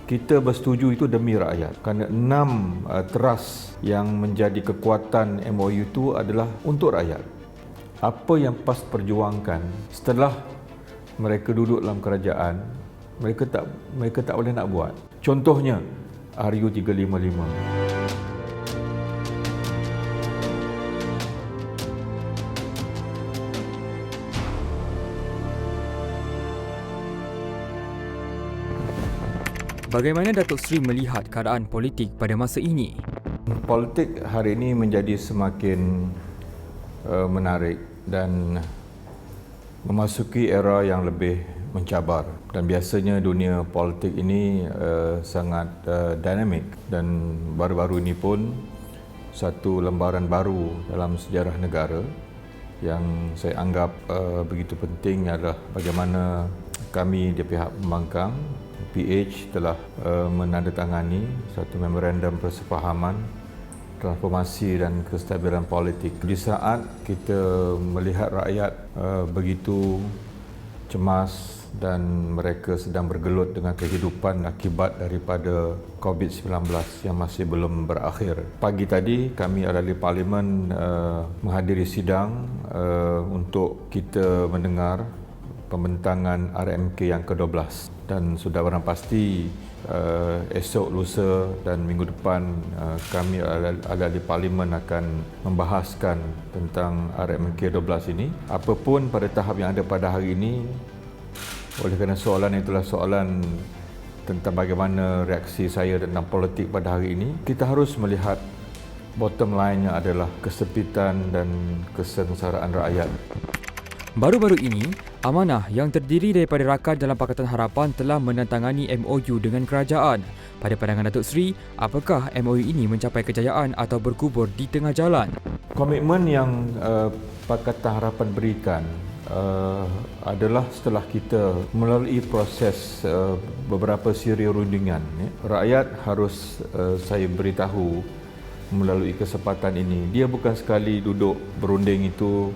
Kita bersetuju itu demi rakyat kerana 6 teras yang menjadi kekuatan MOU itu adalah untuk rakyat. Apa yang PAS perjuangkan setelah mereka duduk dalam kerajaan, mereka tak boleh nak buat. Contohnya RU 355. Bagaimana Datuk Seri melihat keadaan politik pada masa ini? Politik hari ini menjadi semakin menarik dan memasuki era yang lebih mencabar, dan biasanya dunia politik ini sangat dinamik, dan baru-baru ini pun satu lembaran baru dalam sejarah negara yang saya anggap begitu penting adalah bagaimana kami di pihak pembangkang PH telah menandatangani satu memorandum persefahaman transformasi dan kestabilan politik. Di saat kita melihat rakyat begitu cemas dan mereka sedang bergelut dengan kehidupan akibat daripada COVID-19 yang masih belum berakhir. Pagi tadi kami ada di Parlimen menghadiri sidang untuk kita mendengar pembentangan RMK yang ke-12, dan sudah barang pasti esok, lusa dan minggu depan kami ada di Parlimen akan membahaskan tentang RMK 12 ini. Apapun pada tahap yang ada pada hari ini, oleh kerana soalan itulah soalan tentang bagaimana reaksi saya tentang politik pada hari ini, kita harus melihat bottom line-nya adalah kesepitan dan kesengsaraan rakyat. Baru-baru ini, Amanah yang terdiri daripada rakan dalam Pakatan Harapan telah menandatangani MOU dengan kerajaan. Pada pandangan Datuk Seri, apakah MOU ini mencapai kejayaan atau berkubur di tengah jalan? Komitmen yang Pakatan Harapan berikan adalah setelah kita melalui proses beberapa siri rundingan. Rakyat harus saya beritahu melalui kesempatan ini, dia bukan sekali duduk berunding itu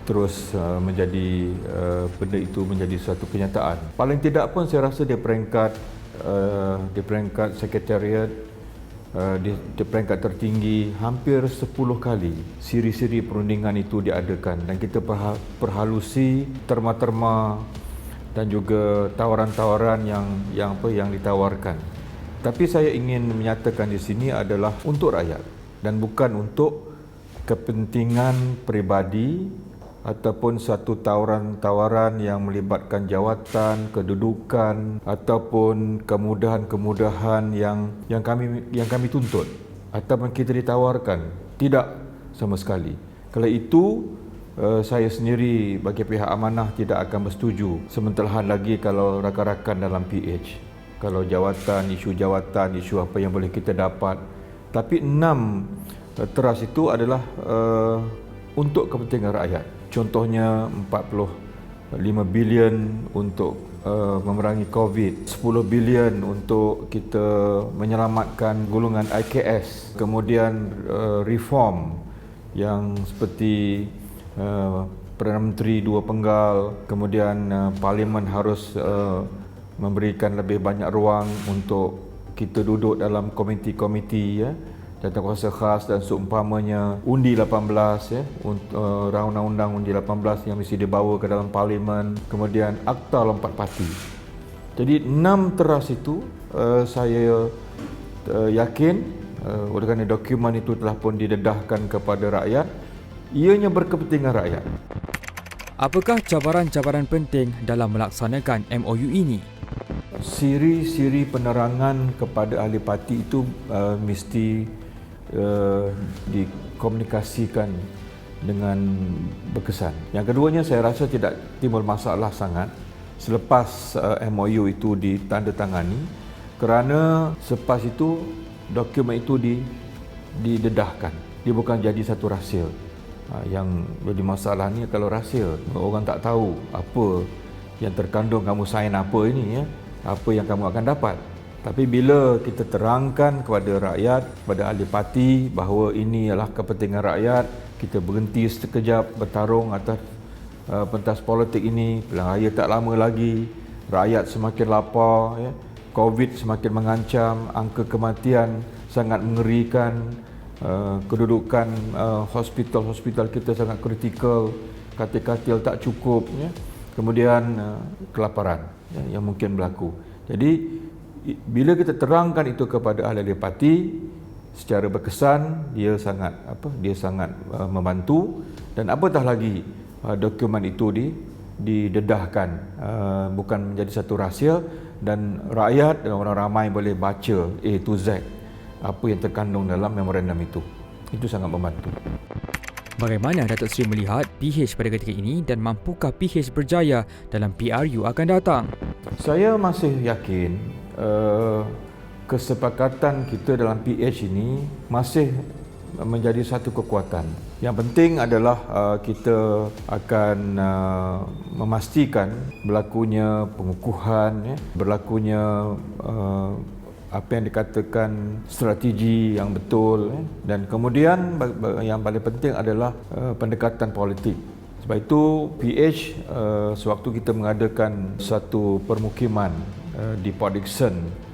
terus menjadi benda itu menjadi suatu kenyataan. Paling tidak pun saya rasa di peringkat sekretariat, di peringkat tertinggi hampir 10 kali siri-siri perundingan itu diadakan, dan kita perhalusi terma-terma dan juga tawaran-tawaran yang ditawarkan. Tapi saya ingin menyatakan di sini adalah untuk rakyat dan bukan untuk kepentingan peribadi ataupun satu tawaran-tawaran yang melibatkan jawatan, kedudukan ataupun kemudahan-kemudahan yang kami tuntut ataupun kita ditawarkan. Tidak sama sekali. Kalau itu saya sendiri bagi pihak Amanah tidak akan bersetuju, sementara lagi kalau rakan-rakan dalam PH. Kalau isu apa yang boleh kita dapat. Tapi 6 teras itu adalah untuk kepentingan rakyat. Contohnya 45 bilion untuk memerangi COVID, 10 bilion untuk kita menyelamatkan golongan IKS, kemudian reform yang seperti Perdana Menteri 2 penggal, kemudian Parlimen harus memberikan lebih banyak ruang untuk kita duduk dalam komiti-komiti, ya, jawatankuasa khas dan seumpamanya, undi 18, ya, undang-undang undi 18 yang mesti dibawa ke dalam Parlimen, kemudian akta lompat parti. Jadi 6 teras itu saya yakin oleh kerana dokumen itu telah pun didedahkan kepada rakyat, ianya berkepentingan rakyat. Apakah cabaran-cabaran penting dalam melaksanakan MOU ini? Siri-siri penerangan kepada ahli parti itu mesti dikomunikasikan dengan berkesan. Yang keduanya, saya rasa tidak timbul masalah sangat selepas MOU itu ditandatangani, kerana selepas itu dokumen itu didedahkan. Dia bukan jadi satu rahsia. Yang jadi masalah ni kalau rahsia, orang tak tahu apa yang terkandung kamu sign apa ini, ya, apa yang kamu akan dapat. Tapi bila kita terangkan kepada rakyat, kepada ahli parti bahawa ini adalah kepentingan rakyat, kita berhenti sekejap bertarung atas pentas politik ini. Pilihan raya tak lama lagi, rakyat semakin lapar, ya. COVID semakin mengancam, angka kematian sangat mengerikan, kedudukan hospital-hospital kita sangat kritikal, katil-katil tak cukup, ya. Kemudian kelaparan, ya, yang mungkin berlaku. Jadi bila kita terangkan itu kepada ahli-ahli parti secara berkesan, dia sangat membantu, dan apatah lagi dokumen itu didedahkan, bukan menjadi satu rahsia, dan rakyat dan orang ramai boleh baca A to Z apa yang terkandung dalam memorandum itu. Itu sangat membantu. Bagaimana Datuk Seri melihat PH pada ketika ini dan mampukah PH berjaya dalam PRU akan datang? Saya masih yakin kesepakatan kita dalam PH ini masih menjadi satu kekuatan. Yang penting adalah kita akan memastikan berlakunya pengukuhan, berlakunya apa yang dikatakan strategi yang betul, dan kemudian yang paling penting adalah pendekatan politik. Sebab itu PH sewaktu kita mengadakan satu permukiman di Port Dickson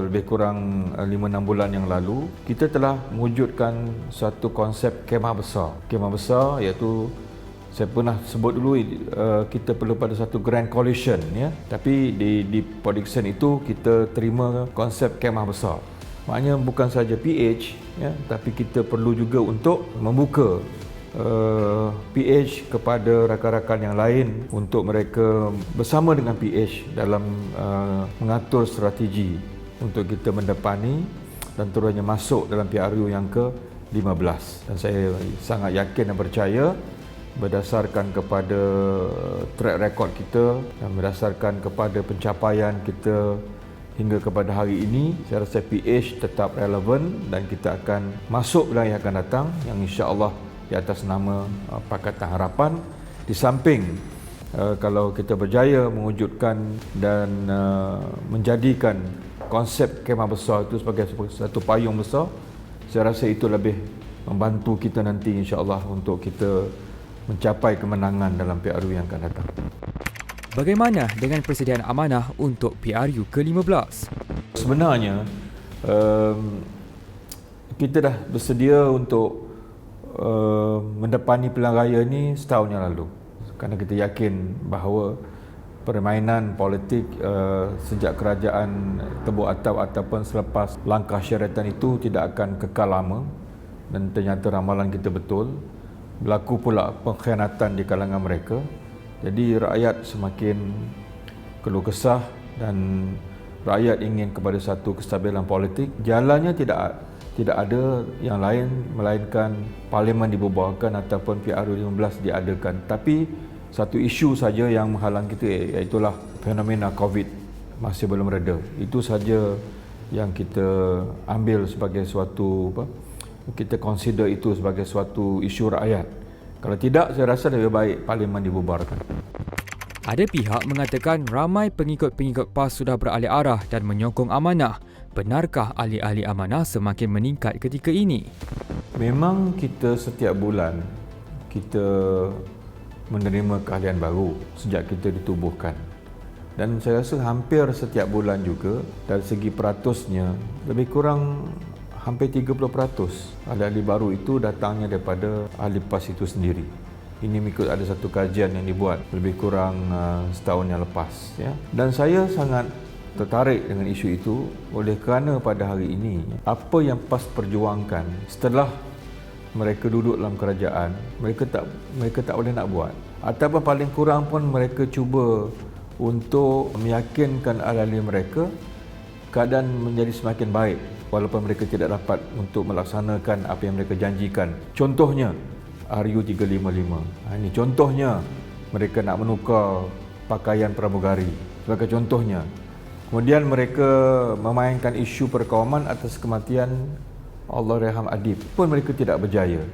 lebih kurang 5-6 bulan yang lalu, kita telah mewujudkan satu konsep kemah besar. Kemah besar iaitu, saya pernah sebut dulu, kita perlu pada satu grand coalition, ya. Tapi di Port Dickson itu kita terima konsep kemah besar. Maknanya bukan saja PH, ya, tapi kita perlu juga untuk membuka PH kepada rakan-rakan yang lain untuk mereka bersama dengan PH dalam mengatur strategi untuk kita mendepani dan terusnya masuk dalam PRU yang ke-15. Dan saya sangat yakin dan percaya berdasarkan kepada track record kita dan berdasarkan kepada pencapaian kita hingga kepada hari ini, saya rasa PH tetap relevan dan kita akan masuk bulan yang akan datang yang insya-Allah di atas nama Pakatan Harapan. Di samping kalau kita berjaya mewujudkan dan menjadikan konsep kemah besar itu sebagai satu payung besar, saya rasa itu lebih membantu kita nanti insya-Allah untuk kita mencapai kemenangan dalam PRU yang akan datang. Bagaimana dengan persediaan amanah untuk PRU ke-15? Sebenarnya kita dah bersedia untuk mendepani pilihan raya ni setahun yang lalu, kerana kita yakin bahawa permainan politik sejak kerajaan Tebuk Atap ataupun selepas langkah syariatan itu tidak akan kekal lama, dan ternyata ramalan kita betul. Berlaku pula pengkhianatan di kalangan mereka. Jadi rakyat semakin keluh kesah dan rakyat ingin kepada satu kestabilan politik. Jalannya tidak ada yang lain melainkan parlimen dibubarkan ataupun PRU 15 diadakan. Tapi satu isu saja yang menghalang kita, iaitu fenomena COVID masih belum reda. Itu saja yang kita ambil sebagai suatu kita consider itu sebagai suatu isu rakyat. Kalau tidak, saya rasa lebih baik parlimen dibubarkan. Ada pihak mengatakan ramai pengikut-pengikut PAS sudah beralih arah dan menyokong amanah. Benarkah ahli-ahli amanah semakin meningkat ketika ini? Memang kita setiap bulan kita menerima keahlian baru sejak kita ditubuhkan. Dan saya rasa hampir setiap bulan juga dari segi peratusnya lebih kurang hampir 30% ahli-ahli baru itu datangnya daripada ahli PAS itu sendiri. Ini mengikut ada satu kajian yang dibuat lebih kurang setahun yang lepas, ya. Dan saya sangat tertarik dengan isu itu oleh kerana pada hari ini apa yang PAS perjuangkan setelah mereka duduk dalam kerajaan, mereka tak boleh nak buat, ataupun paling kurang pun mereka cuba untuk meyakinkan ahli-ahli mereka keadaan menjadi semakin baik walaupun mereka tidak dapat untuk melaksanakan apa yang mereka janjikan. Contohnya RU 355. Ini contohnya mereka nak menukar pakaian pramugari sebagai contohnya. Kemudian mereka memainkan isu perkawaman atas kematian Allahyarham Adib pun mereka tidak berjaya.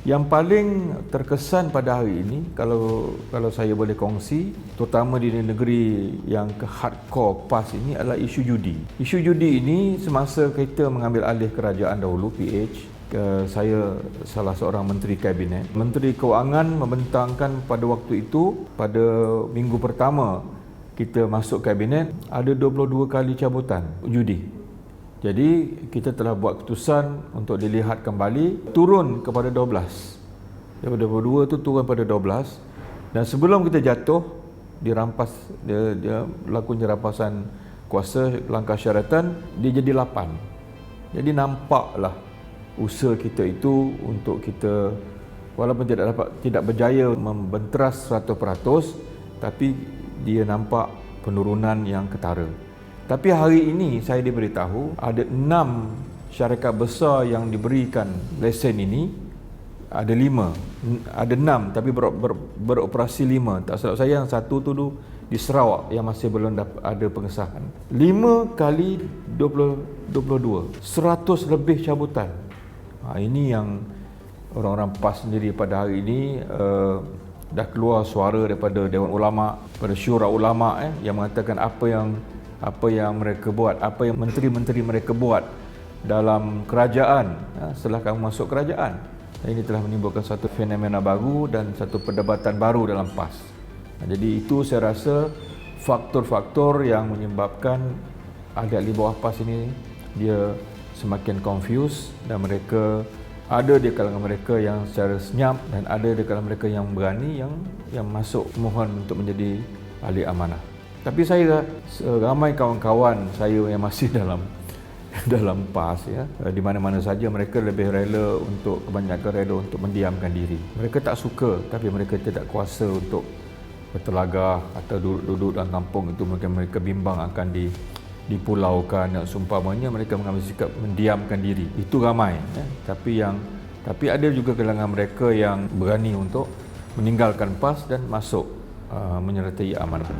Yang paling terkesan pada hari ini, kalau saya boleh kongsi, terutama di negeri yang ke hardcore PAS ini, adalah isu judi. Isu judi ini semasa kita mengambil alih kerajaan dahulu, PH, saya salah seorang menteri kabinet. Menteri Kewangan membentangkan pada waktu itu, pada minggu pertama kita masuk kabinet, ada 22 kali cabutan judi. Jadi kita telah buat keputusan untuk dilihat kembali, turun kepada 12. Daripada 22 tu turun pada 12. Dan sebelum kita jatuh, dirampas, dia berlaku rampasan kuasa langkah syaratan, dia jadi 8. Jadi nampaklah usaha kita itu untuk kita, walaupun tidak berjaya membenteras 100%, tapi dia nampak penurunan yang ketara. Tapi hari ini saya diberitahu ada 6 syarikat besar yang diberikan lesen ini, ada 6 tapi beroperasi 5. Tak silap saya yang satu tu di Sarawak yang masih belum ada pengesahan. 5 kali 22, 100 lebih cabutan. Ini yang orang-orang PAS sendiri pada hari ini dah keluar suara daripada Dewan Ulama, pada Syura Ulama yang mengatakan apa yang mereka buat, apa yang menteri-menteri mereka buat dalam kerajaan setelah kamu masuk kerajaan. Ini telah menimbulkan satu fenomena baru dan satu perdebatan baru dalam PAS. Jadi itu saya rasa faktor-faktor yang menyebabkan ahli-ahli bawah PAS ini dia semakin confused, dan mereka ada di kalangan mereka yang secara senyap dan ada di kalangan mereka yang berani yang masuk mohon untuk menjadi ahli amanah. Tapi saya ramai kawan-kawan saya yang masih dalam PAS di mana-mana saja mereka lebih rela untuk, kebanyakan rela untuk mendiamkan diri. Mereka tak suka tapi mereka tidak kuasa untuk bertelagah atau duduk dalam kampung itu. Mungkin mereka bimbang akan dipulaukan dan seumpamanya, mereka mengambil sikap mendiamkan diri. Itu ramai tapi ada juga kalangan mereka yang berani untuk meninggalkan PAS dan masuk menyertai amanah.